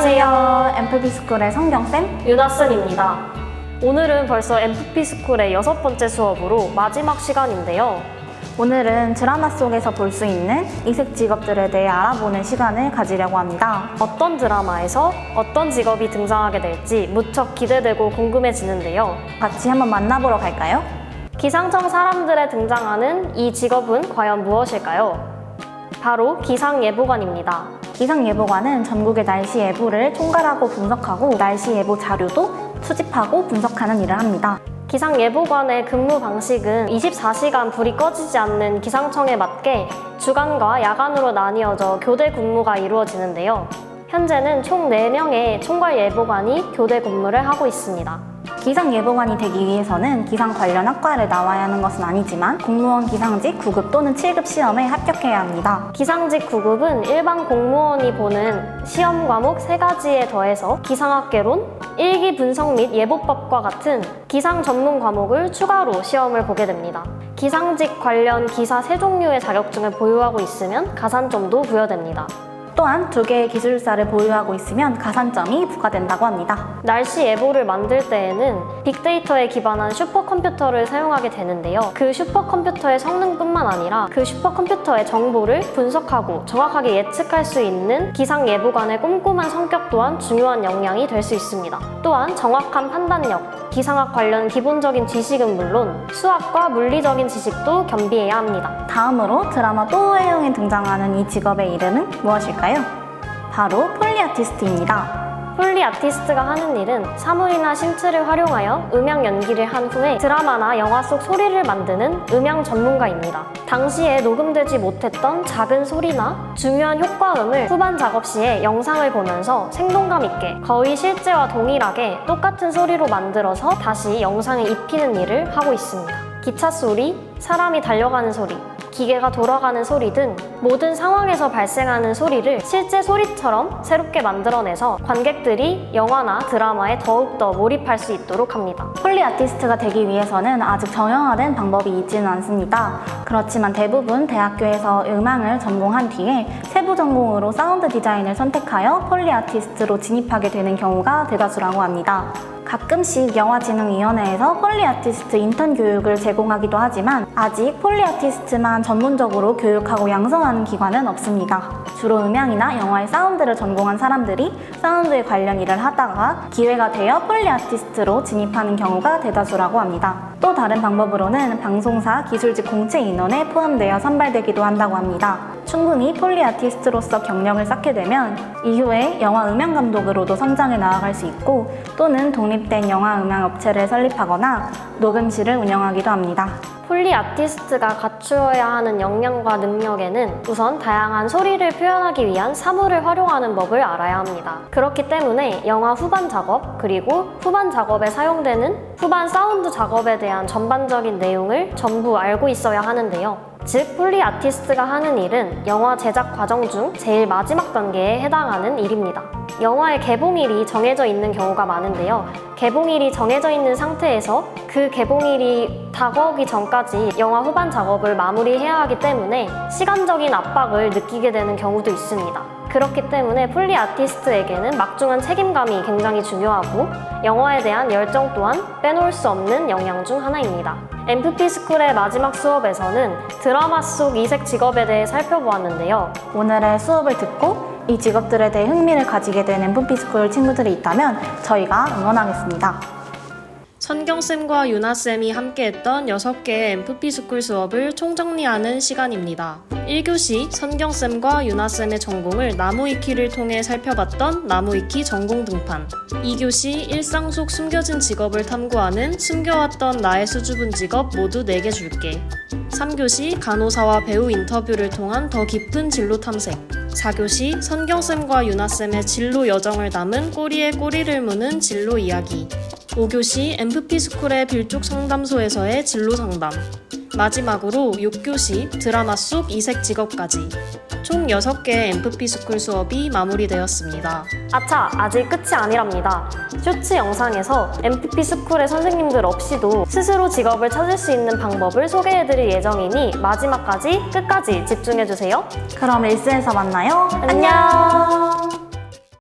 안녕하세요. MFP스쿨의 성경쌤, 유나쌤입니다. 오늘은 벌써 MFP스쿨의 6번째 수업으로 마지막 시간인데요. 오늘은 드라마 속에서 볼 수 있는 이색 직업들에 대해 알아보는 시간을 가지려고 합니다. 어떤 드라마에서 어떤 직업이 등장하게 될지 무척 기대되고 궁금해지는데요. 같이 한번 만나보러 갈까요? 기상청 사람들에 등장하는 이 직업은 과연 무엇일까요? 바로 기상예보관입니다. 기상예보관은 전국의 날씨 예보를 총괄하고 분석하고 날씨 예보 자료도 수집하고 분석하는 일을 합니다. 기상예보관의 근무 방식은 24시간 불이 꺼지지 않는 기상청에 맞게 주간과 야간으로 나뉘어져 교대 근무가 이루어지는데요. 현재는 총 4명의 총괄예보관이 교대 근무를 하고 있습니다. 기상예보관이 되기 위해서는 기상 관련 학과를 나와야 하는 것은 아니지만 공무원 기상직 9급 또는 7급 시험에 합격해야 합니다. 기상직 9급은 일반 공무원이 보는 시험 과목 3가지에 더해서 기상학개론, 일기 분석 및 예보법과 같은 기상 전문 과목을 추가로 시험을 보게 됩니다. 기상직 관련 기사 3종류의 자격증을 보유하고 있으면 가산점도 부여됩니다. 또한 2개의 기술사를 보유하고 있으면 가산점이 부과된다고 합니다. 날씨 예보를 만들 때에는 빅데이터에 기반한 슈퍼컴퓨터를 사용하게 되는데요. 그 슈퍼컴퓨터의 성능뿐만 아니라 그 슈퍼컴퓨터의 정보를 분석하고 정확하게 예측할 수 있는 기상예보관의 꼼꼼한 성격 또한 중요한 역량이 될 수 있습니다. 또한 정확한 판단력, 기상학 관련 기본적인 지식은 물론 수학과 물리적인 지식도 겸비해야 합니다. 다음으로 드라마 또우해용에 등장하는 이 직업의 이름은 무엇일까요? 바로 폴리아티스트입니다. 폴리아티스트가 하는 일은 사물이나 신체를 활용하여 음향 연기를 한 후에 드라마나 영화 속 소리를 만드는 음향 전문가입니다. 당시에 녹음되지 못했던 작은 소리나 중요한 효과음을 후반 작업 시에 영상을 보면서 생동감 있게 거의 실제와 동일하게 똑같은 소리로 만들어서 다시 영상에 입히는 일을 하고 있습니다. 기차 소리, 사람이 달려가는 소리, 기계가 돌아가는 소리 등 모든 상황에서 발생하는 소리를 실제 소리처럼 새롭게 만들어내서 관객들이 영화나 드라마에 더욱더 몰입할 수 있도록 합니다. 폴리아티스트가 되기 위해서는 아직 정형화된 방법이 있지는 않습니다. 그렇지만 대부분 대학교에서 음악을 전공한 뒤에 세부 전공으로 사운드 디자인을 선택하여 폴리아티스트로 진입하게 되는 경우가 대다수라고 합니다. 가끔씩 영화진흥위원회에서 폴리아티스트 인턴 교육을 제공하기도 하지만 아직 폴리아티스트만 전문적으로 교육하고 양성하는 기관은 없습니다. 주로 음향이나 영화의 사운드를 전공한 사람들이 사운드에 관련 일을 하다가 기회가 되어 폴리아티스트로 진입하는 경우가 대다수라고 합니다. 또 다른 방법으로는 방송사 기술직 공채 인원에 포함되어 선발되기도 한다고 합니다. 충분히 폴리아티스트로서 경력을 쌓게 되면 이후에 영화 음향 감독으로도 성장해 나아갈 수 있고 또는 독립된 영화 음향 업체를 설립하거나 녹음실을 운영하기도 합니다. 폴리아티스트가 갖추어야 하는 역량과 능력에는 우선 다양한 소리를 표현하기 위한 사물을 활용하는 법을 알아야 합니다. 그렇기 때문에 영화 후반 작업 그리고 후반 작업에 사용되는 후반 사운드 작업에 대한 전반적인 내용을 전부 알고 있어야 하는데요. 즉, 폴리아티스트가 하는 일은 영화 제작 과정 중 제일 마지막 단계에 해당하는 일입니다. 영화의 개봉일이 정해져 있는 경우가 많은데요. 개봉일이 정해져 있는 상태에서 그 개봉일이 다가오기 전까지 영화 후반 작업을 마무리해야 하기 때문에 시간적인 압박을 느끼게 되는 경우도 있습니다. 그렇기 때문에 폴리아티스트에게는 막중한 책임감이 굉장히 중요하고 영화에 대한 열정 또한 빼놓을 수 없는 역량 중 하나입니다. MFP스쿨의 마지막 수업에서는 드라마 속 이색 직업에 대해 살펴보았는데요. 오늘의 수업을 듣고 이 직업들에 대해 흥미를 가지게 된 MFP스쿨 친구들이 있다면 저희가 응원하겠습니다. 선경쌤과 유나쌤이 함께했던 6개의 MFP스쿨 수업을 총정리하는 시간입니다. 1교시 선경쌤과 유나쌤의 전공을 나무위키를 통해 살펴봤던 나무위키 전공 등판. 2교시 일상 속 숨겨진 직업을 탐구하는 숨겨왔던 나의 수줍은 직업 모두 4개 줄게. 3교시 간호사와 배우 인터뷰를 통한 더 깊은 진로 탐색. 4교시 선경쌤과 유나쌤의 진로 여정을 담은 꼬리에 꼬리를 무는 진로 이야기. 5교시 MFP스쿨의 빌쭉 상담소에서의 진로 상담. 마지막으로 6교시 드라마 속 이색 직업까지 총 6개의 MFP스쿨 수업이 마무리되었습니다. 아차! 아직 끝이 아니랍니다. 쇼츠 영상에서 MFP스쿨의 선생님들 없이도 스스로 직업을 찾을 수 있는 방법을 소개해드릴 예정이니 마지막까지 끝까지 집중해주세요. 그럼 릴스에서 만나요. 안녕!